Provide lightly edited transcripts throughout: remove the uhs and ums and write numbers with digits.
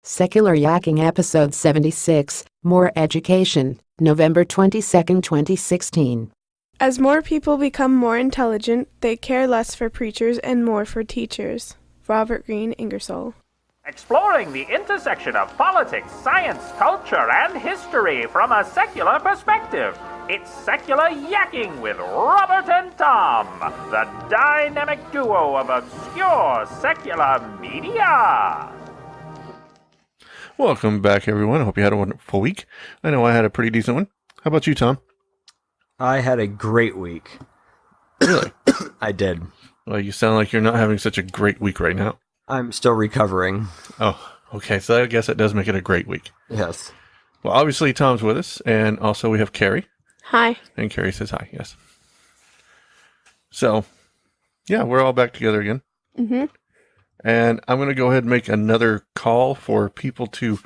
Secular Yakking Episode 76, Moar Educashun, November 22, 2016. As more people become more intelligent, they care less for preachers and more for teachers. Robert Greene Ingersoll. Exploring the intersection of politics, science, culture, and history from a secular perspective. It's Secular Yakking with Robert and Tom, the dynamic duo of obscure secular media. Welcome back, everyone. I hope you had a wonderful week. I know I had a pretty decent one. How about you, Tom? I had a great week. Really? I did. Well, you sound like you're not having such a great week right now. I'm still recovering. Oh, okay. So I guess that does make it a great week. Yes. Well, obviously, Tom's with us, and also we have Kerri. Hi. And Kerri says hi, yes. So, yeah, we're all back together again. Mm-hmm. And I'm going to go ahead and make another call for people to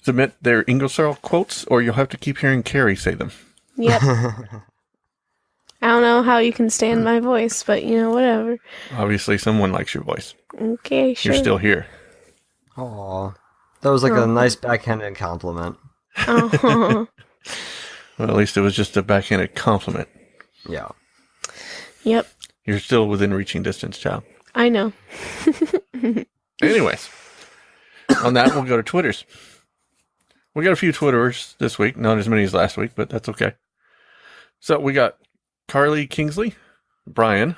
submit their Ingersoll quotes, or you'll have to keep hearing Kerri say them. Yep. I don't know how you can stand my voice, but whatever. Obviously, someone likes your voice. Okay, sure. You're still here. Aw. That was like a nice backhanded compliment. Oh. Well, at least it was just a backhanded compliment. Yeah. Yep. You're still within reaching distance, child. I know. Anyways, on that, we'll go to Twitters. We got a few Twitterers this week. Not as many as last week, but that's okay. So we got Carly Kingsley, Brian,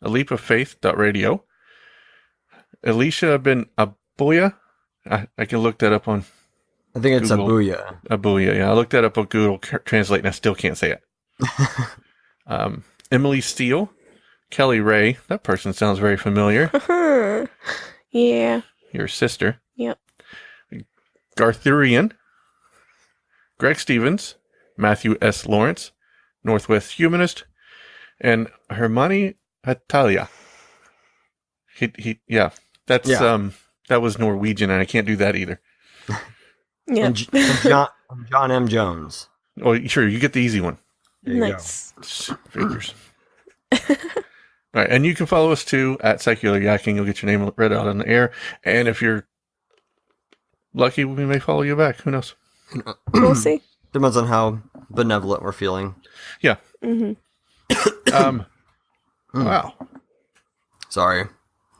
A Leap of Faith.radio, Alicia bin Abuya. I can look that up on I think it's Google. Abuya. Abuya, yeah. I looked that up on Google Translate and I still can't say it. Emily Steele, Kelly Ray. That person sounds very familiar. Yeah. Your sister. Yep. Garthurian, Greg Stevens, Matthew S. Lawrence, Northwest Humanist, and Hermione Hatalia. That was Norwegian, and I can't do that either. Yep. And John M. Jones. Oh, sure, you get the easy one. There you Nice. Figures. All right, and you can follow us too at Secular Yakking. You'll get your name read out on the air, and if you're lucky, we may follow you back. Who knows? We'll see. Depends on how benevolent we're feeling. Yeah. Mm-hmm. Wow. Sorry.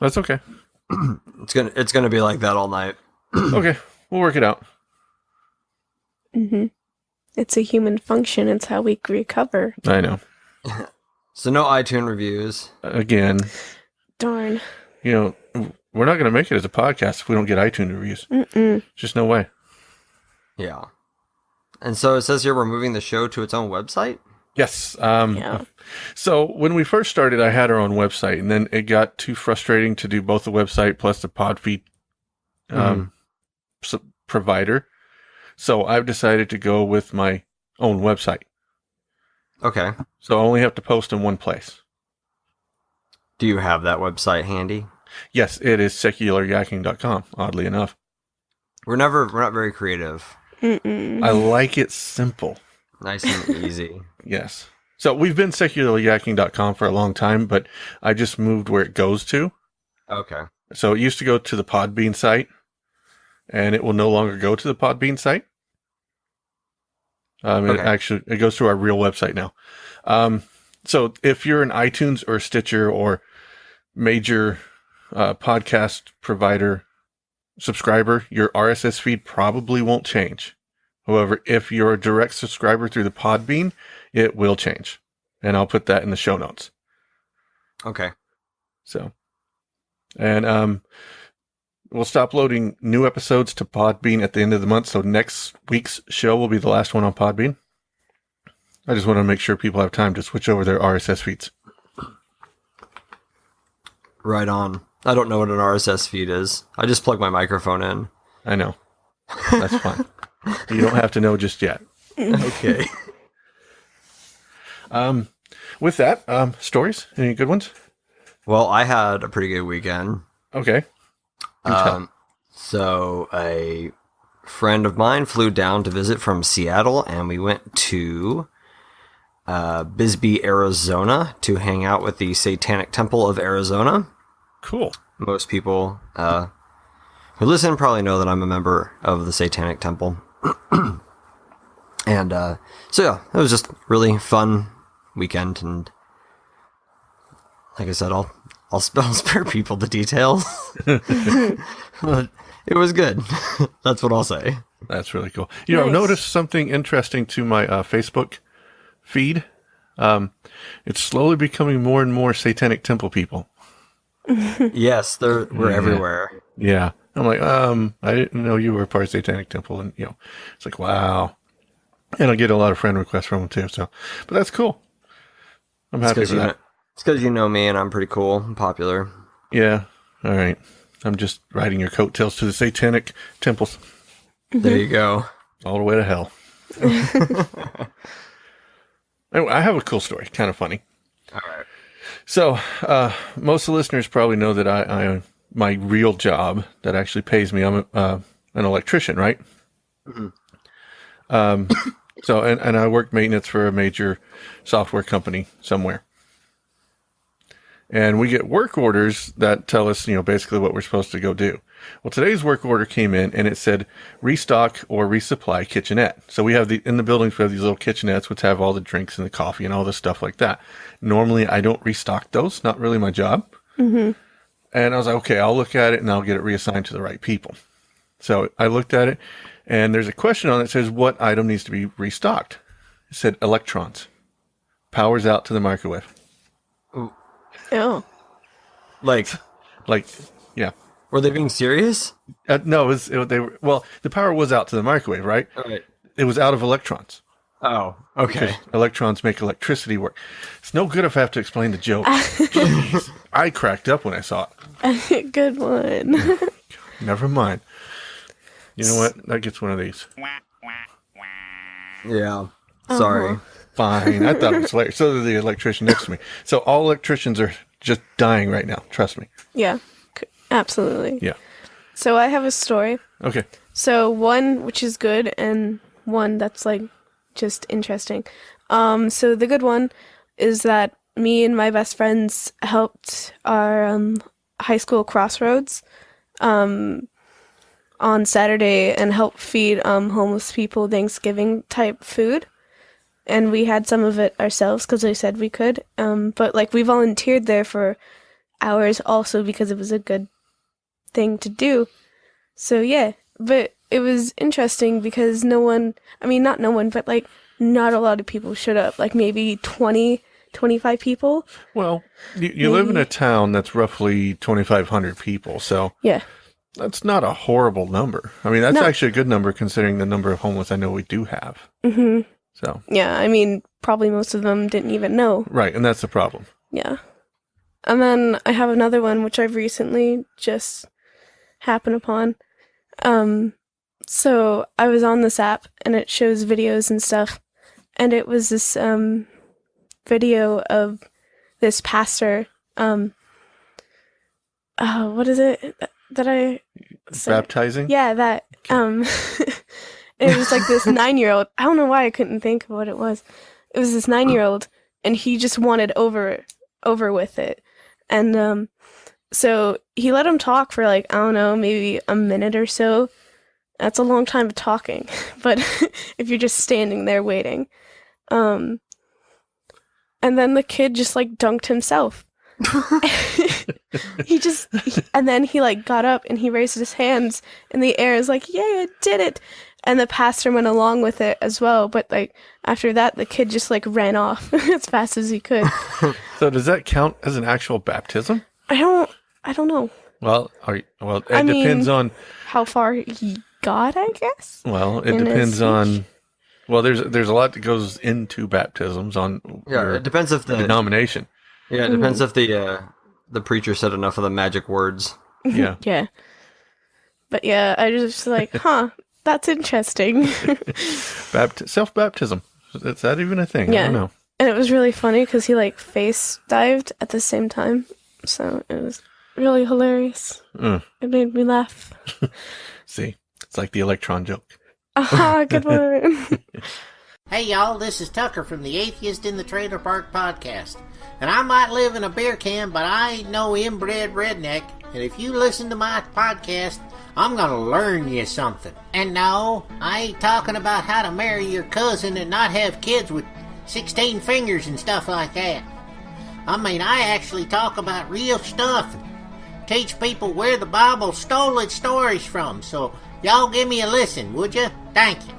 That's okay. It's gonna be like that all night. Okay, we'll work it out. Mm-hmm. It's a human function. It's how we recover. I know. So no iTunes reviews. Again, Darn. we're not going to make it as a podcast if we don't get iTunes reviews. Mm-mm. Just no way. Yeah. And so it says here we're moving the show to its own website? Yes. Yeah. So when we first started, I had our own website, and then it got too frustrating to do both the website plus the Podfeed provider. So I've decided to go with my own website. Okay. So I only have to post in one place. Do you have that website handy? Yes, it is secularyakking.com, oddly enough. We're not very creative. Mm-mm. I like it simple. Nice and easy. Yes. So we've been secularyakking.com for a long time, but I just moved where it goes to. Okay. So it used to go to the Podbean site, and it will no longer go to the Podbean site. Okay. It goes to our real website now. So if you're an iTunes or Stitcher or major podcast provider subscriber, your RSS feed probably won't change. However, if you're a direct subscriber through the Podbean, it will change. And I'll put that in the show notes. Okay. So, and we'll stop loading new episodes to Podbean at the end of the month. So next week's show will be the last one on Podbean. I just want to make sure people have time to switch over their RSS feeds. Right on. I don't know what an RSS feed is. I just plug my microphone in. I know. That's fine. You don't have to know just yet. Okay. With that, stories? Any good ones? Well, I had a pretty good weekend. Okay. So a friend of mine flew down to visit from Seattle, and we went to Bisbee, Arizona, to hang out with the Satanic Temple of Arizona. Cool. Most people who listen probably know that I'm a member of the Satanic Temple. And so yeah, it was just really fun weekend, and like I said, I'll spare people the details. But it was good. That's what I'll say. That's really cool. You know, I've noticed something interesting to my Facebook feed. It's slowly becoming more and more Satanic Temple people. Yes, we're everywhere. Yeah. I'm like, I didn't know you were part of Satanic Temple. And, you know, it's like, wow. And I get a lot of friend requests from them too. So, but that's cool. I'm happy for that. It's because you know me and I'm pretty cool and popular. Yeah. All right. I'm just riding your coattails to the Satanic Temples. There you go. All the way to hell. Anyway, I have a cool story. Kind of funny. All right. So, most of the listeners probably know that I my real job that actually pays me, I'm an electrician, right? Mm-hmm. So, and I work maintenance for a major software company somewhere. And we get work orders that tell us, you know, basically what we're supposed to go do. Well, today's work order came in and it said restock or resupply kitchenette. So we have in the buildings, we have these little kitchenettes which have all the drinks and the coffee and all the stuff like that. Normally I don't restock those, not really my job. Mm-hmm. And I was like, okay, I'll look at it and I'll get it reassigned to the right people. So I looked at it and there's a question on it that says what item needs to be restocked. It said electrons. Powers out to the microwave. Ooh. Oh. Like, yeah. Were they being serious? No, the power was out to the microwave, right? All right. It was out of electrons. Oh, okay. Because electrons make electricity work. It's no good if I have to explain the joke. Jeez. I cracked up when I saw it. Good one. Never mind. You know what? That gets one of these. Yeah. Sorry. Uh-huh. Fine. I thought it was hilarious. So did the electrician next to me. So all electricians are just dying right now. Trust me. Yeah. Absolutely. Yeah. So I have a story. Okay. So one which is good and one that's like just interesting. So the good one is that me and my best friends helped our high school crossroads on Saturday and helped feed homeless people Thanksgiving type food. And we had some of it ourselves because they said we could. But like we volunteered there for hours also because it was a good thing to do. So yeah, but it was interesting because not a lot of people showed up. Like maybe 20, 25 people. Well, you live in a town that's roughly 2,500 people. So yeah, that's not a horrible number. I mean, that's actually a good number considering the number of homeless I know we do have. Mm-hmm. So yeah, I mean, probably most of them didn't even know. Right, and that's the problem. Yeah. And then I have another one which I've recently just happened upon. So I was on this app and it shows videos and stuff. And it was this video of this pastor. What is it that I said? Baptizing? Yeah, that. It was like this 9-year-old. I don't know why I couldn't think of what it was. It was this 9-year-old, and he just wanted over with it. And so he let him talk for like, I don't know, maybe a minute or so. That's a long time of talking. But if you're just standing there waiting. And then the kid just like dunked himself. And then he like got up and he raised his hands in the air. Is like, yay, I did it. And the pastor went along with it as well. But like after that, the kid just like ran off as fast as he could. So does that count as an actual baptism? I don't know. Well, it depends on how far he got, I guess. Well, it depends on. Well, there's a lot that goes into baptisms on. Yeah, it depends if the denomination. Yeah, it depends if the preacher said enough of the magic words. Yeah. Yeah. But yeah, I just like, that's interesting. Self-baptism. Is that even a thing? Yeah. I don't know. And it was really funny because he like face dived at the same time. So it was really hilarious. It made me laugh. See, it's like the electron joke. Aha, good one. Hey y'all, this is Tucker from the Atheist in the Trailer Park podcast. And I might live in a beer can, but I ain't no inbred redneck. And if you listen to my podcast, I'm gonna learn you something. And no, I ain't talking about how to marry your cousin and not have kids with 16 fingers and stuff like that. I mean, I actually talk about real stuff and teach people where the Bible stole its stories from. So y'all give me a listen, would you? Thank you.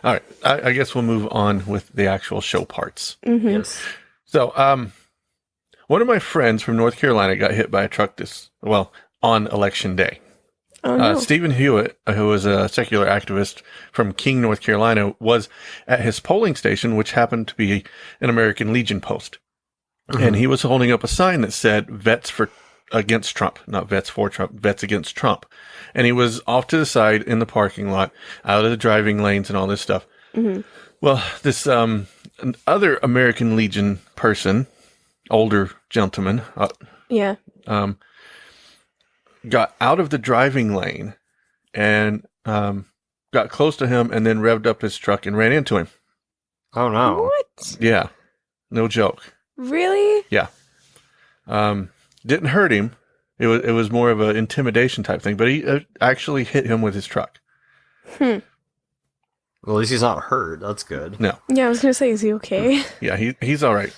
All right. I guess we'll move on with the actual show parts. Yes. So, one of my friends from North Carolina got hit by a truck on election day. Oh, no. Steven Hewitt, who was a secular activist from King, North Carolina, was at his polling station, which happened to be an American Legion post. And he was holding up a sign that said vets against Trump, not vets for Trump, vets against Trump. And he was off to the side in the parking lot, out of the driving lanes and all this stuff. Well, this other American Legion person, older gentleman, Yeah. got out of the driving lane and got close to him and then revved up his truck and ran into him. Oh no. What? Yeah. No joke. Really? Yeah. Didn't hurt him. It was more of an intimidation type thing, but he actually hit him with his truck. Well, at least he's not hurt. That's good. No. Yeah, I was gonna say, is he okay? Yeah, he's all right.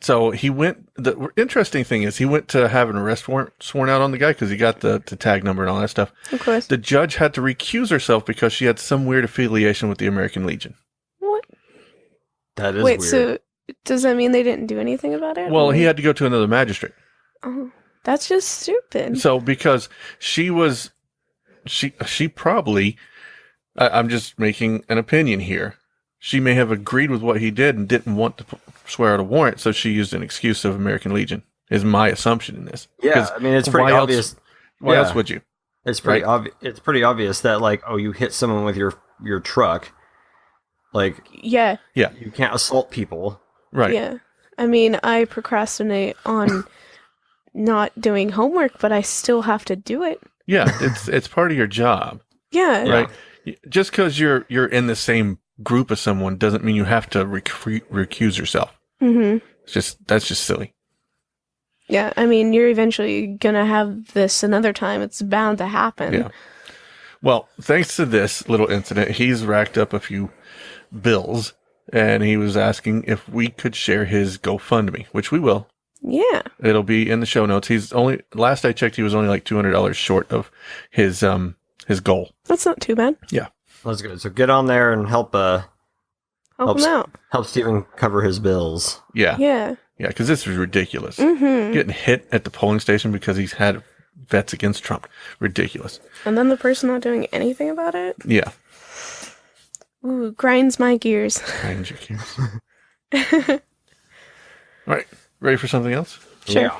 So he went. The interesting thing is he went to have an arrest warrant sworn out on the guy because he got the tag number and all that stuff. Of course. The judge had to recuse herself because she had some weird affiliation with the American Legion. What? That is Wait, weird. so does that mean they didn't do anything about it? Well, Or- he had to go to another magistrate. Oh, that's just stupid. So because she probably, I'm just making an opinion here. She may have agreed with what he did and didn't want to swear out a warrant, so she used an excuse of American Legion, is my assumption in this. Yeah, 'Cause I mean, it's pretty why else- obvious. Why Yeah. else would you? It's pretty Right. obvious. It's pretty obvious that, like, oh, you hit someone with your truck. Like, Yeah, you can't assault people. Right. yeah. I mean, I procrastinate on not doing homework, but I still have to do it. Yeah, it's part of your job, Yeah. Yeah. right? Just because you're in the same group as someone doesn't mean you have to recuse yourself. Mm-hmm. That's just silly. Yeah, I mean, you're eventually gonna have this another time. It's bound to happen. Yeah. Well, thanks to this little incident, he's racked up a few bills, and he was asking if we could share his GoFundMe, which we will. Yeah. It'll be in the show notes. Last I checked, he was only like $200 short of his goal. That's not too bad. That's good. So get on there and help Help Helps. him out. Steven cover his bills. Yeah. Yeah. Yeah, because this is ridiculous. Mm-hmm. Getting hit at the polling station because he's had vets against Trump. Ridiculous. And then the person not doing anything about it? Yeah. Ooh, grinds my gears. Behind your gears. All right. Ready for something else? Sure.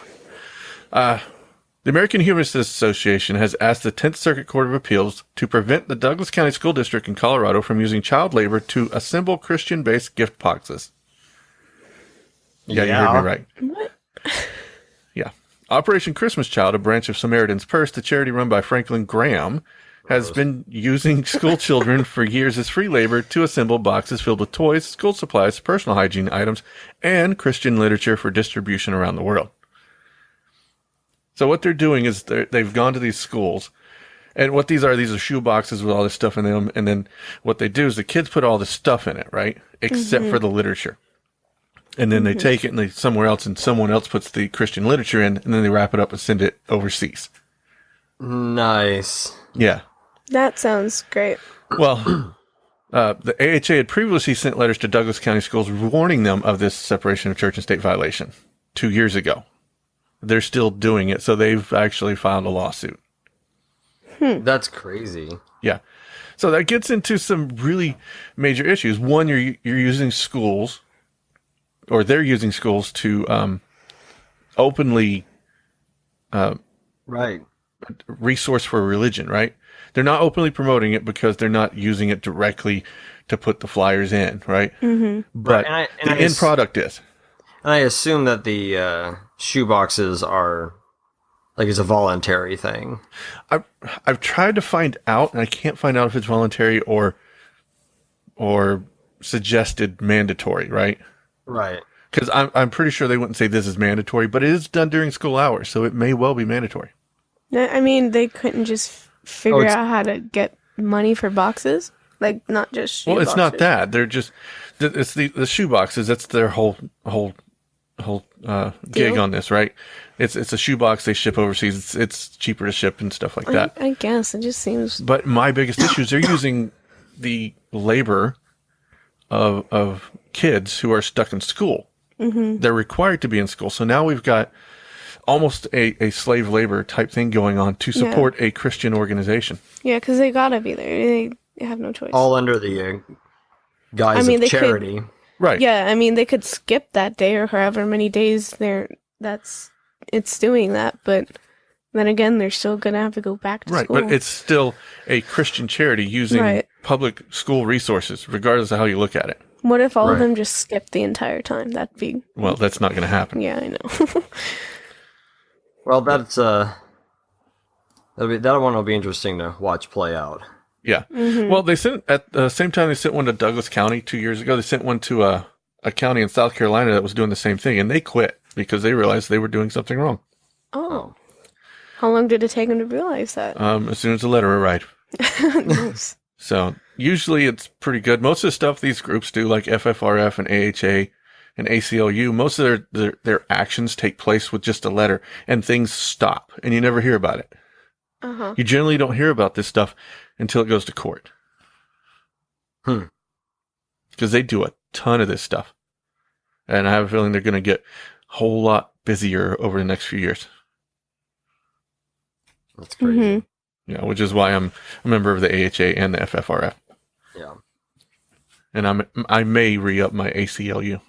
The American Humanist Association has asked the 10th Circuit Court of Appeals to prevent the Douglas County School District in Colorado from using child labor to assemble Christian-based gift boxes. Yeah, you heard me right. What? Yeah. Operation Christmas Child, a branch of Samaritan's Purse, the charity run by Franklin Graham, has been using school children for years as free labor to assemble boxes filled with toys, school supplies, personal hygiene items, and Christian literature for distribution around the world. So what they're doing is they've gone to these schools, and what these are shoe boxes with all this stuff in them, and then what they do is the kids put all this stuff in it, right? Except for the literature. And then they take it and somewhere else, and someone else puts the Christian literature in, and then they wrap it up and send it overseas. Nice. Yeah. That sounds great. Well, the AHA had previously sent letters to Douglas County schools warning them of this separation of church and state violation 2 years ago. They're still doing it, so they've actually filed a lawsuit. That's crazy. Yeah. So that gets into some really major issues. One, you're using schools, or they're using schools to openly Right. resource for religion, right? They're not openly promoting it because they're not using it directly to put the flyers in, right? Mm-hmm. But Right, the end product is. And I assume that the shoe boxes are like it's a voluntary thing. I've tried to find out, and I can't find out if it's voluntary or suggested mandatory, right? Right. Because I'm pretty sure they wouldn't say this is mandatory, but it is done during school hours, so it may well be mandatory. I mean, they couldn't just figure it's- out how to get money for boxes, like not just shoe Well, it's not boxes. that. They're just it's the shoe boxes. That's their whole gig Deal? on this, right? It's a shoe box they ship overseas. It's cheaper to ship and stuff like that. I guess it just seems. But my biggest issue is they're using the labor of kids who are stuck in school. Mm-hmm. They're required to be in school. So now we've got almost a slave labor type thing going on to support a Christian organization. Yeah, because they gotta be there. They have no choice. All under the guise they of could- charity. Right. Yeah, I mean, they could skip that day or however many days it's doing that, but then again, they're still gonna have to go back to Right, school. but it's still a Christian charity using Right. public school resources, regardless of how you look at it. What if all of Right. them just skipped the entire time? That'd be. Well, that's not going to happen. Yeah, I know. Well, that one will be interesting to watch play out. Yeah. Well, they sent at the same time they sent one to Douglas County 2 years ago. They sent one to a county in South Carolina that was doing the same thing, and they quit because they realized they were doing something wrong. Oh. How long did it take them to realize that? As soon as the letter arrived. Nice. So usually it's pretty good. Most of the stuff these groups do, like FFRF and AHA and ACLU, most of their actions take place with just a letter, and things stop, and you never hear about it. Uh-huh. You generally don't hear about this stuff until it goes to court. Because they do a ton of this stuff. And I have a feeling they're going to get a whole lot busier over the next few years. That's crazy. Mhm. Yeah, which is why I'm a member of the AHA and the FFRF. Yeah. And I may re-up my ACLU.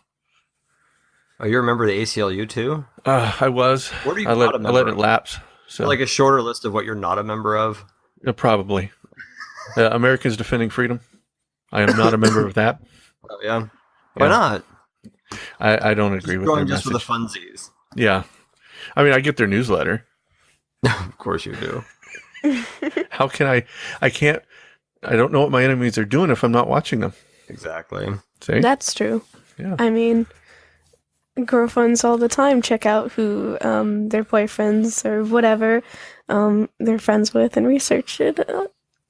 Oh, you remember the ACLU too? I was. What are you I not a let member it of? lapse. So Like a shorter list of what you're not a member of? probably. Americans Defending Freedom. I am not a member of that. Oh, yeah. Why Yeah. not? I don't agree with their Going just message. for the funsies. Yeah. I mean, I get their newsletter. Of course you do. How can I don't know what my enemies are doing if I'm not watching them. Exactly. See? That's true. Yeah. I mean, girlfriends all the time check out who their boyfriends or whatever they're friends with and research it.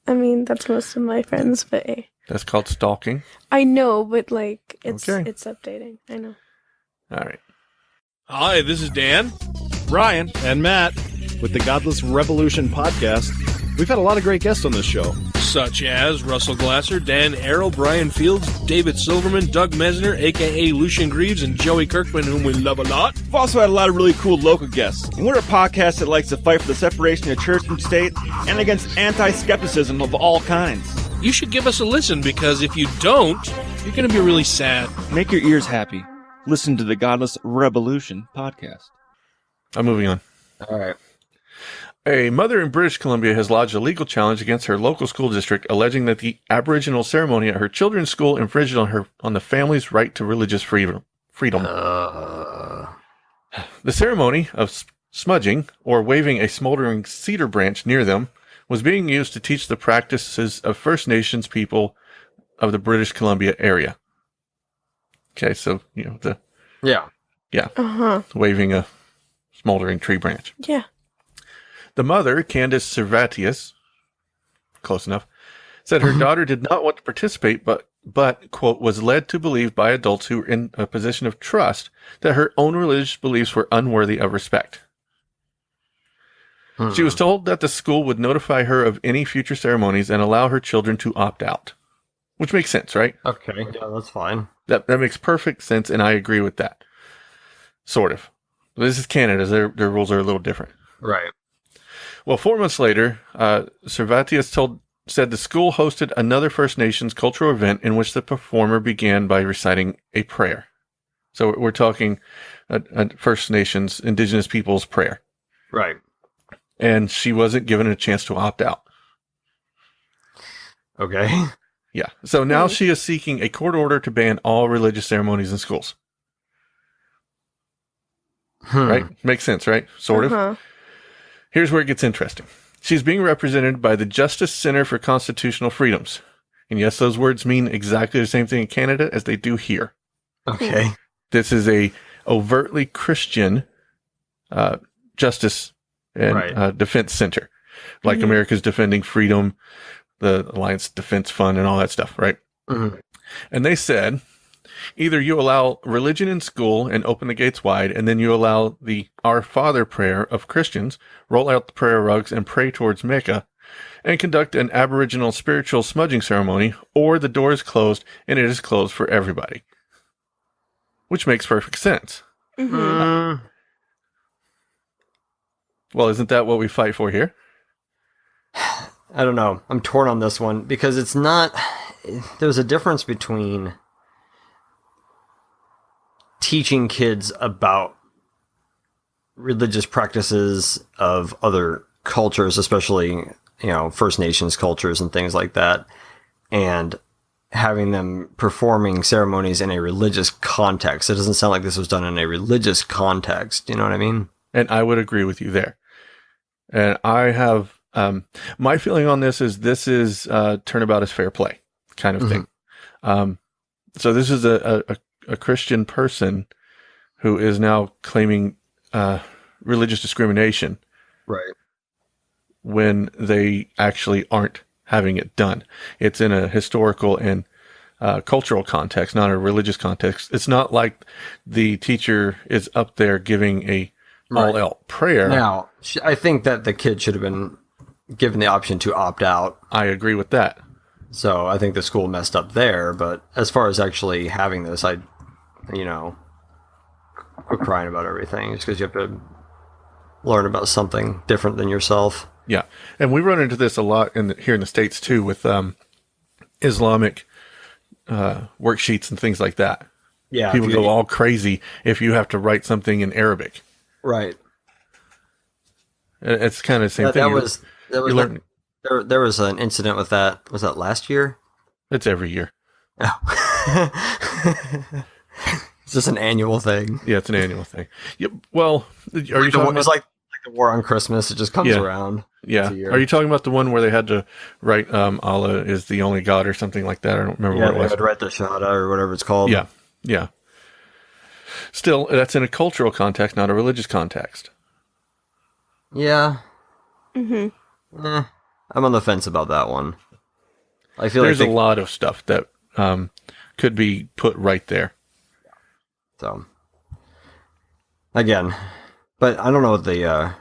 I mean, that's most of my friends, but hey. That's called stalking. I know, but like it's Okay. updating. I know. All right. Hi, this is Dan, Brian, and Matt with the Godless Revolution podcast. We've had a lot of great guests on this show, such as Russell Glasser, Dan Arrow, Brian Fields, David Silverman, Doug Mesner, aka Lucian Greaves, and Joey Kirkman, whom we love a lot. We've also had a lot of really cool local guests, and we're a podcast that likes to fight for the separation of church and state and against anti-skepticism of all kinds. You should give us a listen, because if you don't, you're going to be really sad. Make your ears happy. Listen to the Godless Revolution podcast. I'm moving on. All right. A mother in British Columbia has lodged a legal challenge against her local school district, alleging that the Aboriginal ceremony at her children's school infringed on the family's right to religious freedom. The ceremony of smudging, or waving a smoldering cedar branch near them, was being used to teach the practices of First Nations people of the British Columbia area. Okay, so, Yeah. Uh-huh. waving a smoldering tree branch. Yeah. The mother, Candace Servatius, close enough, said her daughter did not want to participate, but, quote, was led to believe by adults who were in a position of trust that her own religious beliefs were unworthy of respect. She was told that the school would notify her of any future ceremonies and allow her children to opt out. Which makes sense, right? Okay. Yeah, that's fine. That makes perfect sense, and I agree with that. Sort of. This is Canada. Their rules are a little different. Right. Well, 4 months later, Servatius said the school hosted another First Nations cultural event in which the performer began by reciting a prayer. So we're talking a First Nations, Indigenous people's prayer. Right. And she wasn't given a chance to opt out. Okay. Yeah. So now she is seeking a court order to ban all religious ceremonies in schools. Right? Makes sense, right? Sort of. Uh-huh. Here's where it gets interesting. She's being represented by the Justice Center for Constitutional Freedoms. And yes, those words mean exactly the same thing in Canada as they do here. Okay. This is a overtly Christian justice and defense center, like America's Defending Freedom, the Alliance Defense Fund, and all that stuff, right? Mm-hmm. And they said, either you allow religion in school and open the gates wide, and then you allow the Our Father prayer of Christians, roll out the prayer rugs and pray towards Mecca, and conduct an Aboriginal spiritual smudging ceremony, or the door is closed and it is closed for everybody. Which makes perfect sense. Mm-hmm. Well, isn't that what we fight for here? I don't know. I'm torn on this one because it's not. There's a difference between teaching kids about religious practices of other cultures, especially, First Nations cultures and things like that, and having them performing ceremonies in a religious context. It doesn't sound like this was done in a religious context. You know what I mean? And I would agree with you there. And I have, my feeling on this is turnabout is fair play kind of thing. So this is a Christian person who is now claiming religious discrimination. Right. When they actually aren't having it done. It's in a historical and cultural context, not a religious context. It's not like the teacher is up there giving a all-out prayer. Now, I think that the kid should have been given the option to opt out. I agree with that. So I think the school messed up there, but as far as actually having this, we're crying about everything just because you have to learn about something different than yourself. Yeah, and we run into this a lot here in the States too with Islamic worksheets and things like that. Yeah, people go all crazy if you have to write something in Arabic. Right. It's kind of the same thing. There was an incident with that. Was that last year? It's every year. Oh. It's just an annual thing. Yeah, it's an annual thing. Yep. Well, are you talking about? It's like the war on Christmas. It just comes around. Yeah. Are you talking about the one where they had to write Allah is the only God or something like that? I don't remember what it was. Yeah, they had to write the Shahada or whatever it's called. Yeah. Yeah. Still, that's in a cultural context, not a religious context. Yeah. Mm-hmm. I'm on the fence about that one. I feel there's a lot of stuff that could be put right there. So, again, but I don't know what the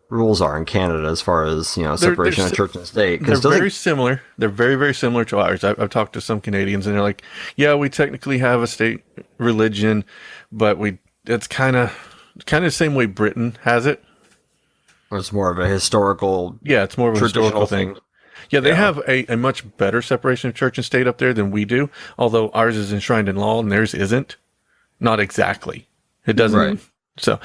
rules are in Canada as far as separation of church and state. They're very similar. They're very, very similar to ours. I've talked to some Canadians, and they're like, "Yeah, we technically have a state religion, but it's kind of the same way Britain has it." It's more of a historical. Yeah, it's more of a historical thing. Yeah, they have a much better separation of church and state up there than we do. Although ours is enshrined in law and theirs isn't. Not exactly. It doesn't. Right. So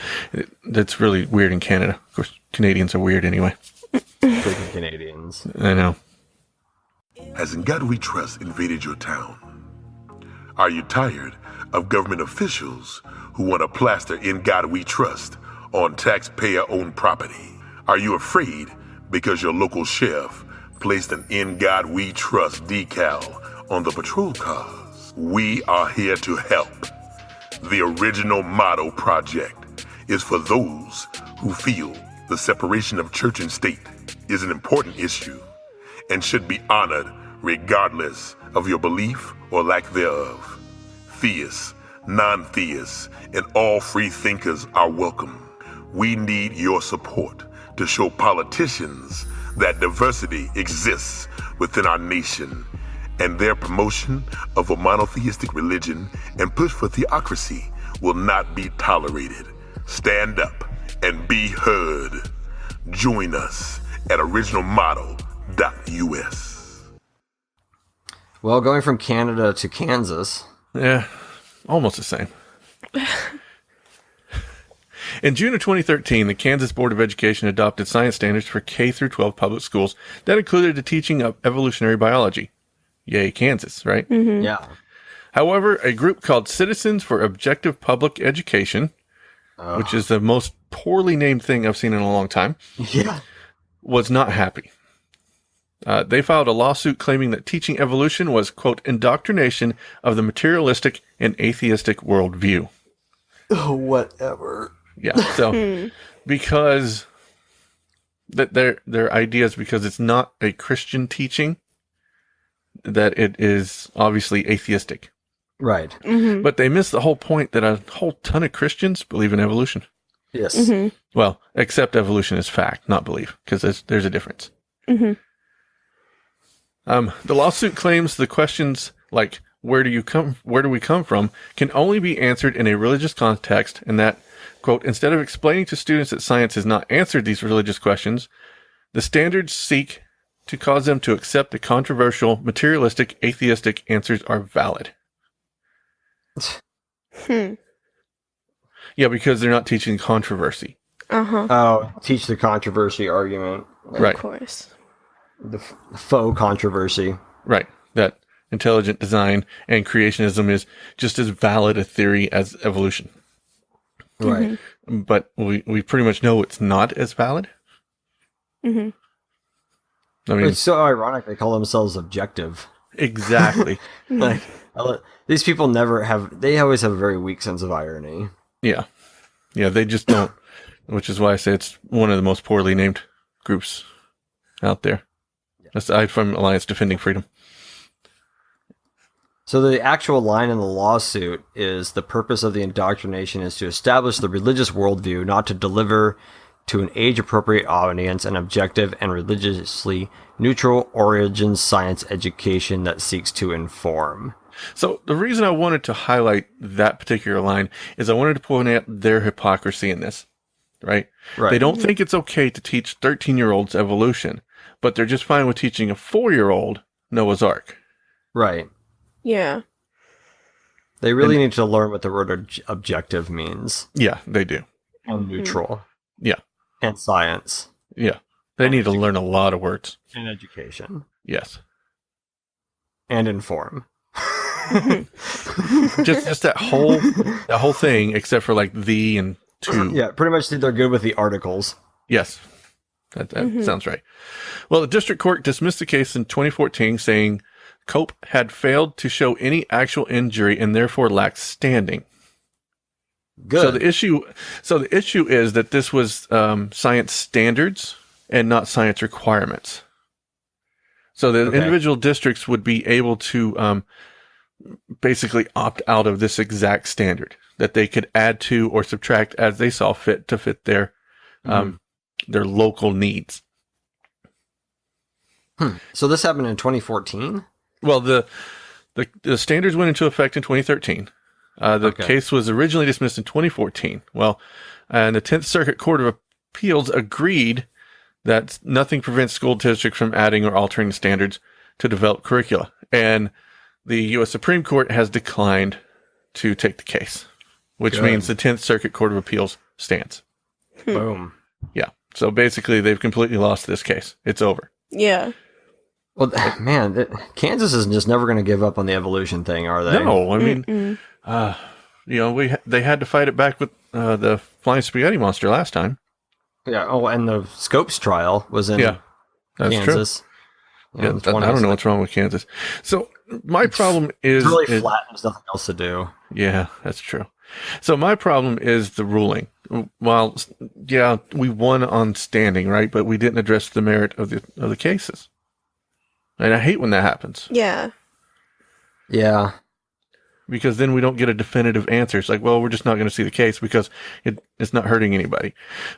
that's really weird in Canada. Of course, Canadians are weird anyway. Freaking Canadians. I know. Has In God We Trust invaded your town? Are you tired of government officials who want to plaster In God We Trust on taxpayer-owned property? Are you afraid because your local sheriff placed an In God We Trust decal on the patrol cars? We are here to help. The Original Motto Project is for those who feel the separation of church and state is an important issue and should be honored regardless of your belief or lack thereof. Theists, non-theists, and all free thinkers are welcome. We need your support to show politicians that diversity exists within our nation, and their promotion of a monotheistic religion and push for theocracy will not be tolerated. Stand up and be heard. Join us at originalmotto.us. Well, going from Canada to Kansas. Yeah, almost the same. In June of 2013, the Kansas Board of Education adopted science standards for K-12 public schools that included the teaching of evolutionary biology. Yay, Kansas, right? Mm-hmm. Yeah. However, a group called Citizens for Objective Public Education, which is the most poorly named thing I've seen in a long time, yeah, was not happy. They filed a lawsuit claiming that teaching evolution was, quote, indoctrination of the materialistic and atheistic worldview. Oh, whatever. Yeah, so because that their idea is because it's not a Christian teaching, that it is obviously atheistic. Right. Mm-hmm. But they miss the whole point that a whole ton of Christians believe in evolution. Yes. Mm-hmm. Well, accept evolution as fact, not belief, because there's a difference. Mm-hmm. The lawsuit claims the questions like where do we come from can only be answered in a religious context, and that, quote, instead of explaining to students that science has not answered these religious questions, the standards seek to cause them to accept the controversial, materialistic, atheistic answers are valid. Yeah, because they're not teaching controversy. Uh-huh. Oh, teach the controversy argument. Right. Of course. The faux controversy. Right. That intelligent design and creationism is just as valid a theory as evolution. Right. But we pretty much know it's not as valid. Mm-hmm. I mean, It's so ironic they call themselves objective. exactly. Like, these people they always have a very weak sense of irony. Yeah. Yeah, they just don't, which is why I say it's one of the most poorly named groups out there, aside from Alliance Defending Freedom. So the actual line in the lawsuit is the purpose of the indoctrination is to establish the religious worldview, not to deliver to an age-appropriate audience an objective and religiously neutral origin science education that seeks to inform. So the reason I wanted to highlight that particular line is I wanted to point out their hypocrisy in this, right? They don't think it's okay to teach 13-year-olds evolution, but they're just fine with teaching a 4-year-old Noah's Ark. Right. Yeah. They really need to learn what the word objective means. Yeah, they do. And neutral. Yeah. And science. Yeah. They need to learn a lot of words. And education. Yes. And inform. just that whole thing, except for like the and to. Yeah, pretty much they're good with the articles. Yes. That sounds right. Well, the district court dismissed the case in 2014, saying Cope had failed to show any actual injury and therefore lacked standing. Good. So the issue is that this was science standards and not science requirements. So the individual districts would be able to basically opt out of this exact standard that they could add to or subtract as they saw fit to fit their local needs. So this happened in 2014? Well, the standards went into effect in 2013. The case was originally dismissed in 2014. Well, and the 10th Circuit Court of Appeals agreed that nothing prevents school districts from adding or altering the standards to develop curricula. And the U.S. Supreme Court has declined to take the case, which means the 10th Circuit Court of Appeals stands. Boom. Yeah. So basically, they've completely lost this case. It's over. Yeah. Well, man, Kansas is just never going to give up on the evolution thing, are they? No, I mean, they had to fight it back with the flying spaghetti monster last time. Yeah. Oh, and the Scopes trial was in that's Kansas. True. Yeah, I don't know what's wrong with Kansas. So my problem is it's really flat. There's nothing else to do. Yeah, that's true. So my problem is the ruling. Well, yeah, we won on standing, right? But we didn't address the merit of the cases. And I hate when that happens. Yeah. Yeah. Because then we don't get a definitive answer. It's like, well, we're just not going to see the case because it's not hurting anybody.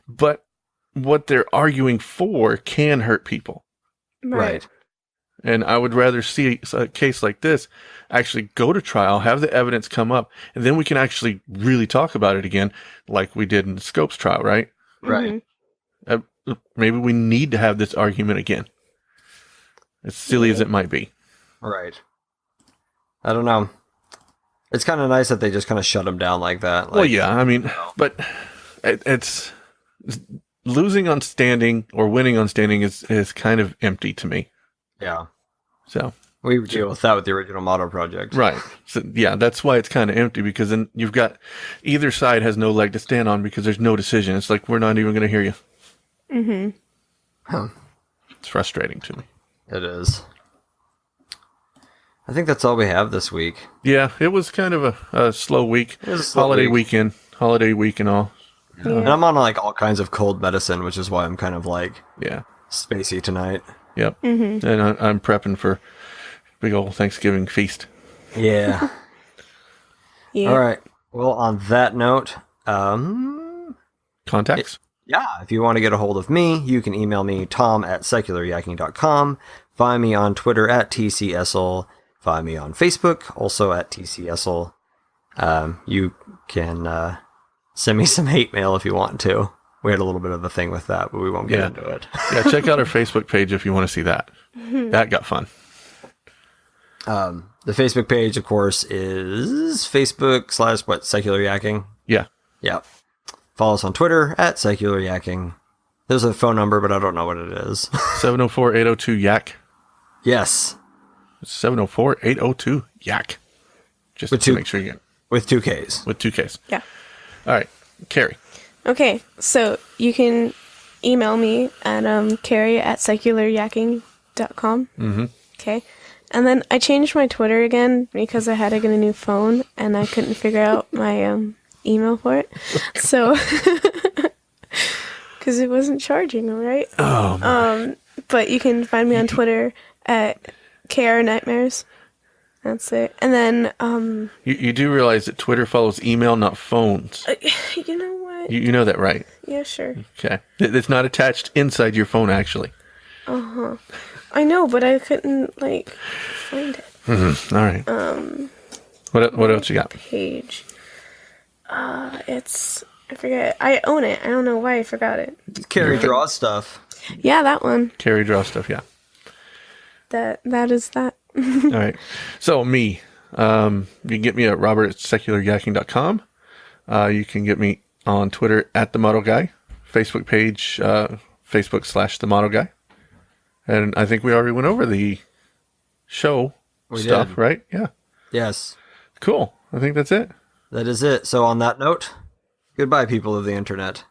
But what they're arguing for can hurt people. Right. And I would rather see a case like this actually go to trial, have the evidence come up, and then we can actually really talk about it again like we did in the Scopes trial, right? Right. Maybe we need to have this argument again. As silly as it might be. Right. I don't know. It's kind of nice that they just kind of shut them down like that. Well, yeah, I mean, but it's losing on standing or winning on standing is kind of empty to me. Yeah. So we deal with that with the original Model Project. Right. So, yeah, that's why it's kind of empty, because then you've got either side has no leg to stand on because there's no decision. It's like, we're not even going to hear you. Mm-hmm. Huh. It's frustrating to me. It is. I think that's all we have this week. Yeah, it was kind of a slow week. It was a slow holiday week. holiday week and all. And I'm on like all kinds of cold medicine, which is why I'm kind of like spacey tonight. Yep. And I'm prepping for big old Thanksgiving feast. Yeah. All right. Well, on that note, contacts. If you want to get a hold of me, you can email me, tom@secularyacking.com. Find me on Twitter @TCSL. Find me on Facebook, also @TCSL. You can send me some hate mail if you want to. We had a little bit of a thing with that, but we won't get into it. Check out our Facebook page if you want to see that. That got fun. The Facebook page, of course, is Facebook/Secular Yakking. Yeah. Yep. Follow us on Twitter @SecularYakking. There's a phone number, but I don't know what it is. 704-802-YAK. Yes. 704-802-YAK. Just with to make sure you get with 2 Ks. With 2 Ks. Yeah. All right. Kerri. Okay, so you can email me at Kerri@secularyakking.com. Mm-hmm. Okay. And then I changed my Twitter again because I had to get a new phone and I couldn't figure out my email for it. So, because it wasn't charging, right? Oh, my. But you can find me on Twitter at KRNightmares. That's it. And then... You do realize that Twitter follows email, not phones. You know what? You know that, right? Yeah, sure. Okay. It's not attached inside your phone, actually. Uh-huh. I know, but I couldn't, find it. Mm-hmm. All right. What else you got? Page. I forget. I own it. I don't know why I forgot it. Kerri draws stuff. Yeah, that one. Kerri draw stuff, yeah. That is that. All right. So, me. You can get me at robert@secularyakking.com. You can get me on Twitter @TheModelGuy. Facebook page, Facebook/TheModelGuy. And I think we already went over the show stuff, right? Yeah. Yes. Cool. I think that's it. That is it. So on that note, goodbye, people of the internet.